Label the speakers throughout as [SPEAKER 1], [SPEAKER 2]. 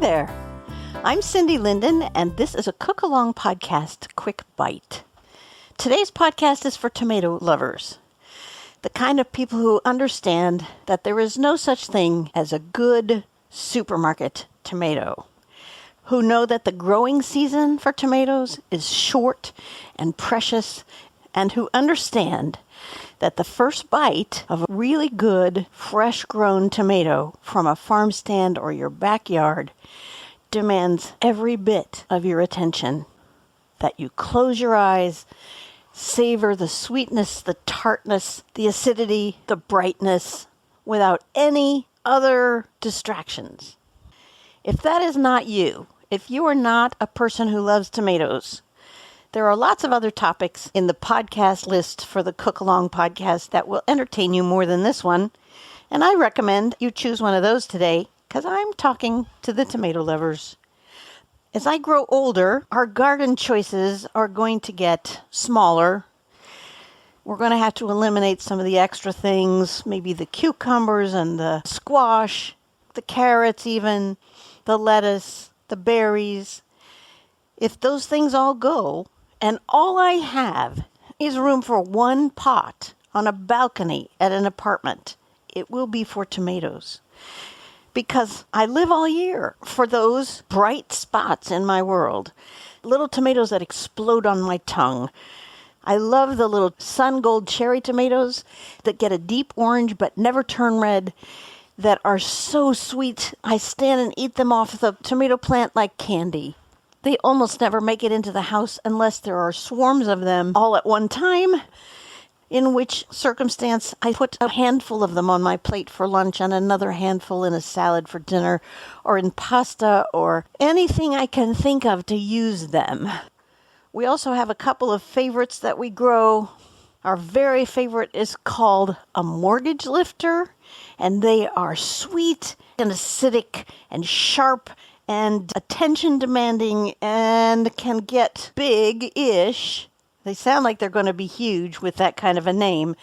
[SPEAKER 1] there. I'm Cindy Linden, and this is a cook-along podcast, Quick Bite. Today's podcast is for tomato lovers, the kind of people who understand that there is no such thing as a good supermarket tomato, who know that the growing season for tomatoes is short and precious, and who understand that the first bite of a really good, fresh-grown tomato from a farm stand or your backyard demands every bit of your attention. That you close your eyes, savor the sweetness, the tartness, the acidity, the brightness, without any other distractions. If that is not you, if you are not a person who loves tomatoes, there are lots of other topics in the podcast list for the Cook Along podcast that will entertain you more than this one, and I recommend you choose one of those today because I'm talking to the tomato lovers. As I grow older, our garden choices are going to get smaller. We're going to have to eliminate some of the extra things, maybe the cucumbers and the squash, the carrots even, the lettuce, the berries. If those things all go, and all I have is room for one pot on a balcony at an apartment, it will be for tomatoes. Because I live all year for those bright spots in my world. Little tomatoes that explode on my tongue. I love the little sun gold cherry tomatoes that get a deep orange but never turn red, that are so sweet. I stand and eat them off the tomato plant like candy. They almost never make it into the house unless there are swarms of them all at one time, in which circumstance I put a handful of them on my plate for lunch and another handful in a salad for dinner or in pasta or anything I can think of to use them. We also have a couple of favorites that we grow. Our very favorite is called a mortgage lifter, and they are sweet and acidic and sharp and attention demanding and can get big-ish. They sound like they're going to be huge with that kind of a name,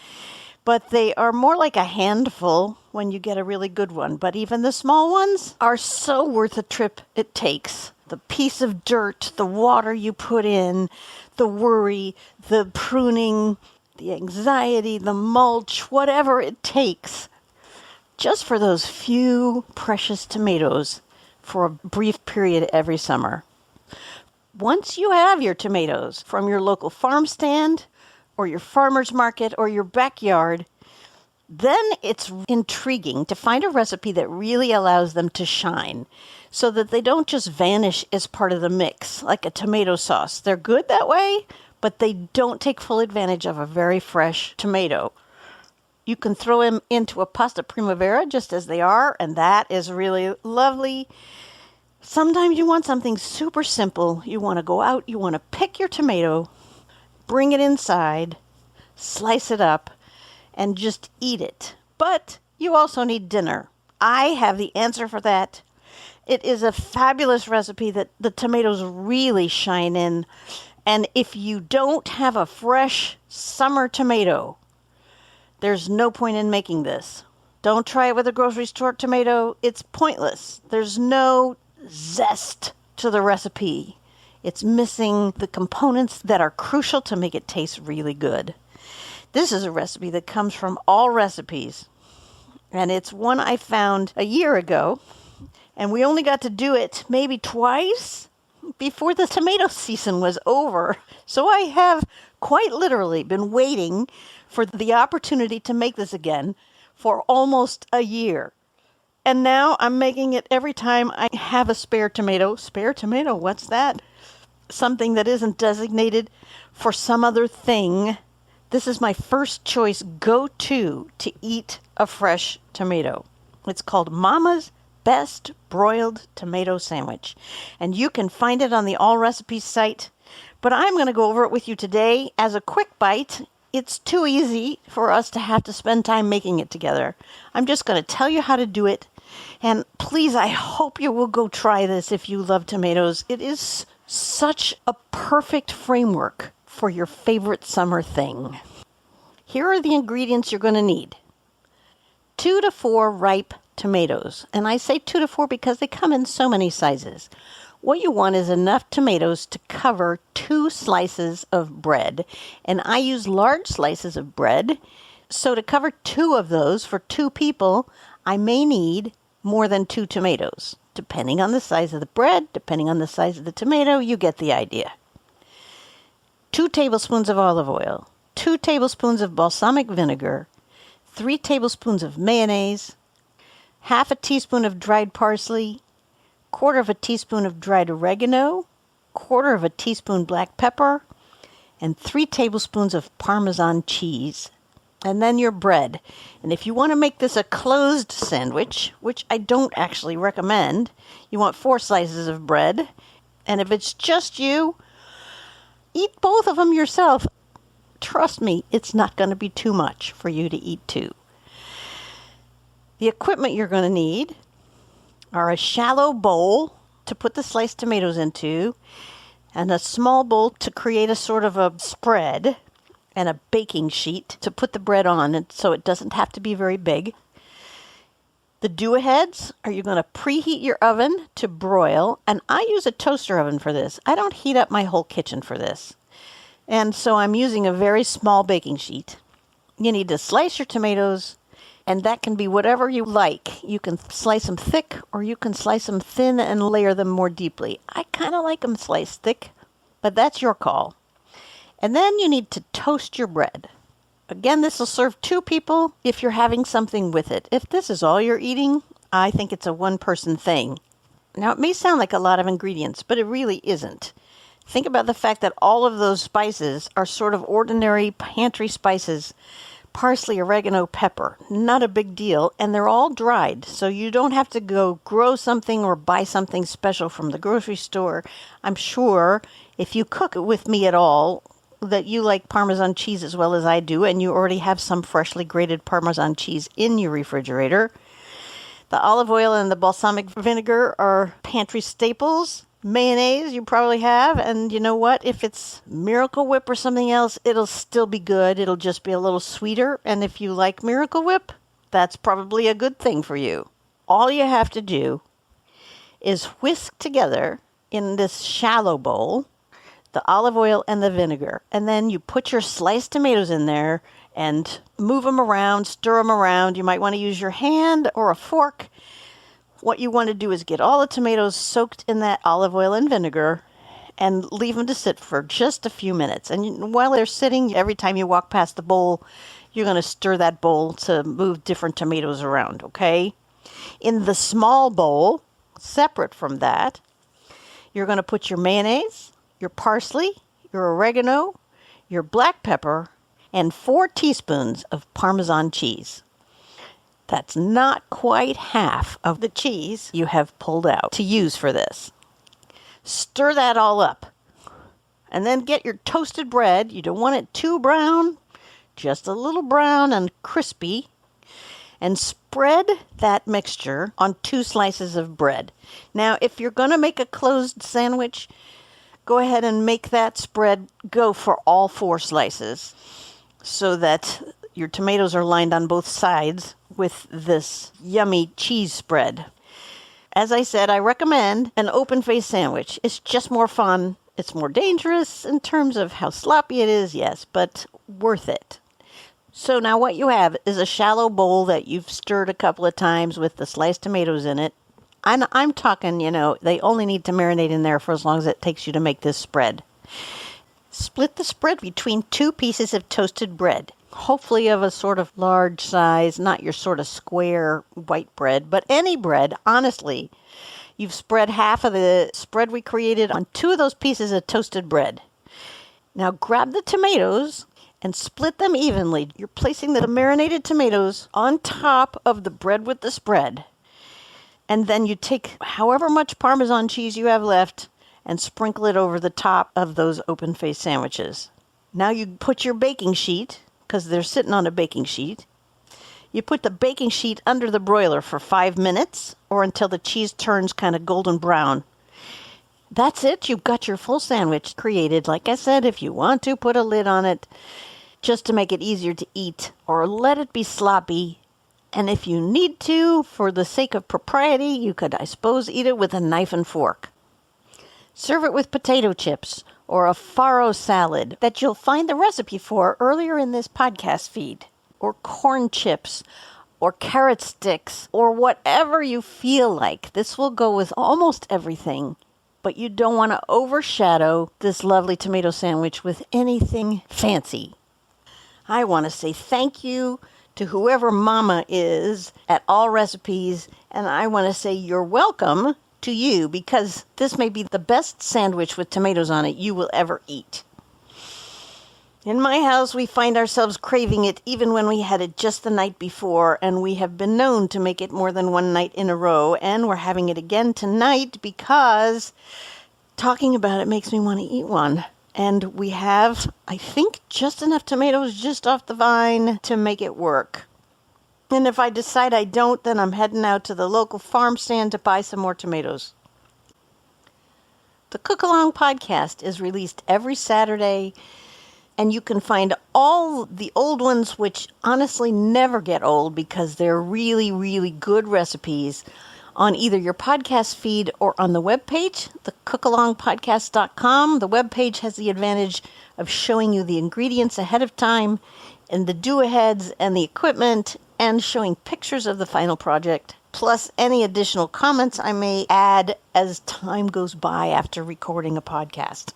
[SPEAKER 1] but they are more like a handful when you get a really good one. But even the small ones are so worth the trip it takes. The piece of dirt, the water you put in, the worry, the pruning, the anxiety, the mulch, whatever it takes, just for those few precious tomatoes for a brief period every summer. Once you have your tomatoes from your local farm stand or your farmer's market or your backyard, then it's intriguing to find a recipe that really allows them to shine so that they don't just vanish as part of the mix like a tomato sauce. They're good that way, but they don't take full advantage of a very fresh tomato. You can throw them into a pasta primavera just as they are, and that is really lovely. Sometimes you want something super simple. You want to go out, you want to pick your tomato, bring it inside, slice it up, and just eat it. But you also need dinner. I have the answer for that. It is a fabulous recipe that the tomatoes really shine in. And if you don't have a fresh summer tomato, there's no point in making this. Don't try it with a grocery store tomato. It's pointless. There's no zest to the recipe. It's missing the components that are crucial to make it taste really good. This is a recipe that comes from All Recipes, and it's one I found a year ago, and we only got to do it maybe twice before the tomato season was over. So I have quite literally been waiting for the opportunity to make this again for almost a year. And now I'm making it every time I have a spare tomato. Spare tomato, what's that? Something that isn't designated for some other thing. This is my first choice go-to to eat a fresh tomato. It's called Mama's Best Broiled Tomato Sandwich. And you can find it on the All Recipes site. But I'm going to go over it with you today as a quick bite. It's too easy for us to have to spend time making it together. I'm just going to tell you how to do it. And please, I hope you will go try this if you love tomatoes. It is such a perfect framework for your favorite summer thing. Here are the ingredients you're going to need. 2 to 4 ripe tomatoes. And I say 2 to 4 because they come in so many sizes. What you want is enough tomatoes to cover 2 slices of bread. And I use large slices of bread. So to cover 2 of those for 2 people, I may need more than 2 tomatoes. Depending on the size of the bread, depending on the size of the tomato, you get the idea. 2 tablespoons of olive oil, 2 tablespoons of balsamic vinegar, 3 tablespoons of mayonnaise, half a teaspoon of dried parsley, quarter of a teaspoon of dried oregano, quarter of a teaspoon black pepper, and 3 tablespoons of Parmesan cheese. And then your bread. And if you want to make this a closed sandwich, which I don't actually recommend, you want 4 slices of bread. And if it's just you, eat both of them yourself. Trust me, it's not going to be too much for you to eat 2. The equipment you're going to need are a shallow bowl to put the sliced tomatoes into, and a small bowl to create a sort of a spread, and a baking sheet to put the bread on, and so it doesn't have to be very big. The do-aheads are you're going to preheat your oven to broil, and I use a toaster oven for this. I don't heat up my whole kitchen for this. And so I'm using a very small baking sheet. You need to slice your tomatoes, and that can be whatever you like. You can slice them thick, or you can slice them thin and layer them more deeply. I kind of like them sliced thick, but that's your call. And then you need to toast your bread. Again, this will serve 2 people if you're having something with it. If this is all you're eating, I think it's a one-person thing. Now, it may sound like a lot of ingredients, but it really isn't. Think about the fact that all of those spices are sort of ordinary pantry spices. Parsley, oregano, pepper. Not a big deal. And they're all dried, so you don't have to go grow something or buy something special from the grocery store. I'm sure if you cook it with me at all, that you like Parmesan cheese as well as I do, and you already have some freshly grated Parmesan cheese in your refrigerator. The olive oil and the balsamic vinegar are pantry staples. Mayonnaise you probably have, and you know what? If it's Miracle Whip or something else, it'll still be good. It'll just be a little sweeter, and if you like Miracle Whip, that's probably a good thing for you. All you have to do is whisk together in this shallow bowl the olive oil and the vinegar. And then you put your sliced tomatoes in there and move them around, stir them around. You might want to use your hand or a fork. What you want to do is get all the tomatoes soaked in that olive oil and vinegar and leave them to sit for just a few minutes. And while they're sitting, every time you walk past the bowl, you're going to stir that bowl to move different tomatoes around, okay? In the small bowl, separate from that, you're going to put your mayonnaise, your parsley, your oregano, your black pepper, and 4 teaspoons of Parmesan cheese. That's not quite half of the cheese you have pulled out to use for this. Stir that all up. And then get your toasted bread. You don't want it too brown, just a little brown and crispy. And spread that mixture on 2 slices of bread. Now, if you're going to make a closed sandwich, go ahead and make that spread go for all 4 slices so that your tomatoes are lined on both sides with this yummy cheese spread. As I said, I recommend an open-faced sandwich. It's just more fun. It's more dangerous in terms of how sloppy it is, yes, but worth it. So now what you have is a shallow bowl that you've stirred a couple of times with the sliced tomatoes in it. I'm talking, they only need to marinate in there for as long as it takes you to make this spread. Split the spread between 2 pieces of toasted bread, hopefully of a sort of large size, not your sort of square white bread, but any bread, honestly. You've spread half of the spread we created on 2 of those pieces of toasted bread. Now grab the tomatoes and split them evenly. You're placing the marinated tomatoes on top of the bread with the spread. And then you take however much Parmesan cheese you have left and sprinkle it over the top of those open-faced sandwiches. Now you put your baking sheet, because they're sitting on a baking sheet. You put the baking sheet under the broiler for 5 minutes or until the cheese turns kind of golden brown. That's it. You've got your full sandwich created. Like I said, if you want to, put a lid on it just to make it easier to eat or let it be sloppy. And if you need to, for the sake of propriety, you could, I suppose, eat it with a knife and fork. Serve it with potato chips or a farro salad that you'll find the recipe for earlier in this podcast feed, or corn chips, or carrot sticks, or whatever you feel like. This will go with almost everything, but you don't want to overshadow this lovely tomato sandwich with anything fancy. I want to say thank you to whoever Mama is at All Recipes, and I want to say you're welcome to you, because this may be the best sandwich with tomatoes on it you will ever eat. In my house, we find ourselves craving it even when we had it just the night before, and we have been known to make it more than one night in a row, and we're having it again tonight because talking about it makes me want to eat one. And we have, I think, just enough tomatoes just off the vine to make it work. And if I decide I don't, then I'm heading out to the local farm stand to buy some more tomatoes. The Cook Along podcast is released every Saturday, and you can find all the old ones, which honestly never get old because they're really, really good recipes, on either your podcast feed or on the webpage, thecookalongpodcast.com. The webpage has the advantage of showing you the ingredients ahead of time and the do-aheads and the equipment, and showing pictures of the final project, plus any additional comments I may add as time goes by after recording a podcast.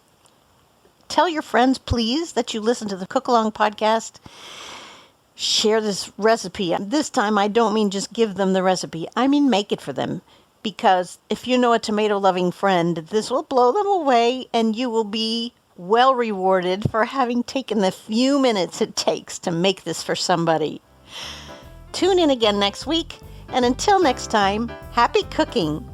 [SPEAKER 1] Tell your friends, please, that you listen to the Cook Along podcast. Share this recipe. This time, I don't mean just give them the recipe. I mean make it for them. Because if you know a tomato-loving friend, this will blow them away, and you will be well rewarded for having taken the few minutes it takes to make this for somebody. Tune in again next week, and until next time, happy cooking!